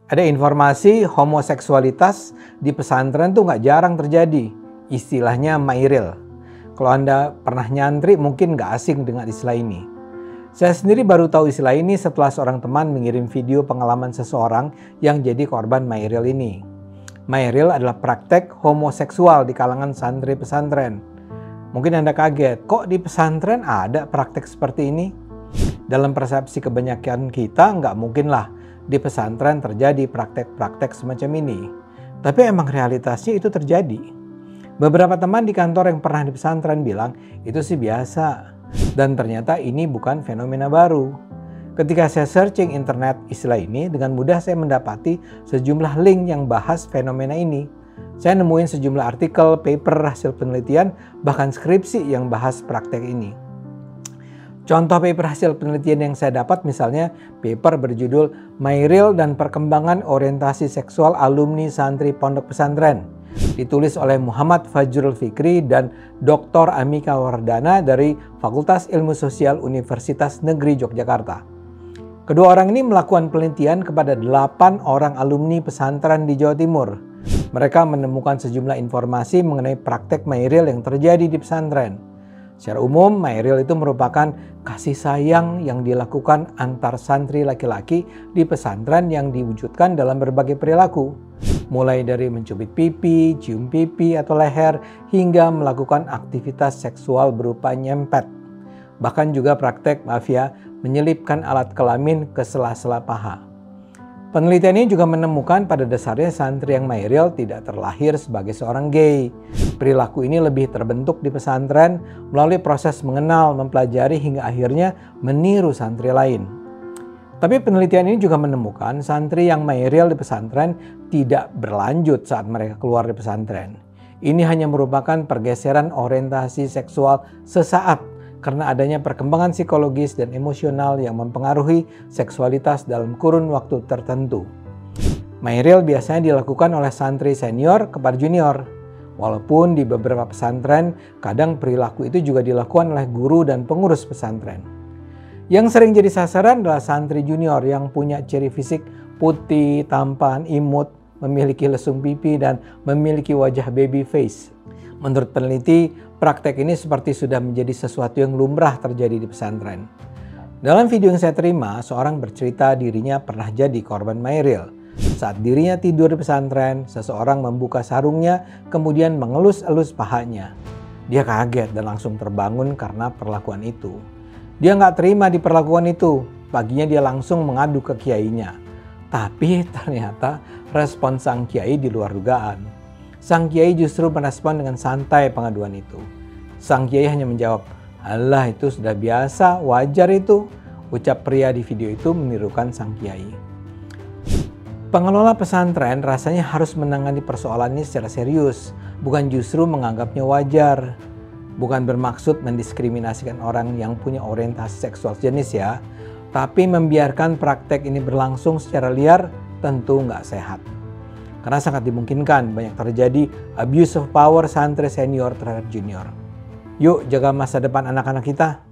Ada informasi homoseksualitas di pesantren tuh nggak jarang terjadi. Istilahnya mairil. Kalau Anda pernah nyantri mungkin nggak asing dengan istilah ini. Saya sendiri baru tahu istilah ini setelah seorang teman mengirim video pengalaman seseorang yang jadi korban mairil ini. Mairil adalah praktek homoseksual di kalangan santri pesantren. Mungkin Anda kaget, kok di pesantren ada praktek seperti ini? Dalam persepsi kebanyakan kita nggak mungkinlah di pesantren terjadi praktek-praktek semacam ini. Tapi emang realitasnya itu terjadi. Beberapa teman di kantor yang pernah di pesantren bilang itu sih biasa. Dan ternyata ini bukan fenomena baru. Ketika saya searching internet istilah ini, dengan mudah saya mendapati sejumlah link yang bahas fenomena ini. Saya nemuin sejumlah artikel, paper, hasil penelitian, bahkan skripsi yang bahas praktek ini. Contoh paper hasil penelitian yang saya dapat misalnya paper berjudul Mairil dan Perkembangan Orientasi Seksual Alumni Santri Pondok Pesantren. Ditulis oleh Muhammad Fajrul Fikri dan Dr. Amika Wardana dari Fakultas Ilmu Sosial Universitas Negeri Yogyakarta. Kedua orang ini melakukan penelitian kepada 8 orang alumni pesantren di Jawa Timur. Mereka menemukan sejumlah informasi mengenai praktek mairil yang terjadi di pesantren. Secara umum, mairil itu merupakan kasih sayang yang dilakukan antar santri laki-laki di pesantren yang diwujudkan dalam berbagai perilaku. Mulai dari mencubit pipi, cium pipi atau leher, hingga melakukan aktivitas seksual berupa nyempet. Bahkan juga praktek mafia menyelipkan alat kelamin ke sela-sela paha. Penelitian ini juga menemukan pada dasarnya santri yang mairil tidak terlahir sebagai seorang gay. Perilaku ini lebih terbentuk di pesantren melalui proses mengenal, mempelajari hingga akhirnya meniru santri lain. Tapi penelitian ini juga menemukan santri yang mairil di pesantren tidak berlanjut saat mereka keluar dari pesantren. Ini hanya merupakan pergeseran orientasi seksual sesaat karena adanya perkembangan psikologis dan emosional yang mempengaruhi seksualitas dalam kurun waktu tertentu. Mairil biasanya dilakukan oleh santri senior kepada junior. Walaupun di beberapa pesantren, kadang perilaku itu juga dilakukan oleh guru dan pengurus pesantren. Yang sering jadi sasaran adalah santri junior yang punya ciri fisik putih, tampan, imut, memiliki lesung pipi, dan memiliki wajah baby face. Menurut peneliti, praktek ini seperti sudah menjadi sesuatu yang lumrah terjadi di pesantren. Dalam video yang saya terima, seorang bercerita dirinya pernah jadi korban mairil. Saat dirinya tidur di pesantren, seseorang membuka sarungnya kemudian mengelus-elus pahanya. Dia kaget dan langsung terbangun karena perlakuan itu. Dia nggak terima diperlakukan itu. Paginya dia langsung mengadu ke kiainya. Tapi ternyata respon sang kiai di luar dugaan. Sang kiai justru merespon dengan santai pengaduan itu. Sang kiai hanya menjawab, "Alah, itu sudah biasa, wajar itu." Ucap pria di video itu menirukan sang kiai. Pengelola pesantren rasanya harus menangani persoalan ini secara serius, bukan justru menganggapnya wajar. Bukan bermaksud mendiskriminasikan orang yang punya orientasi seksual jenis ya, tapi membiarkan praktek ini berlangsung secara liar tentu nggak sehat. Karena sangat dimungkinkan banyak terjadi abuse of power santri senior terhadap junior. Yuk jaga masa depan anak-anak kita.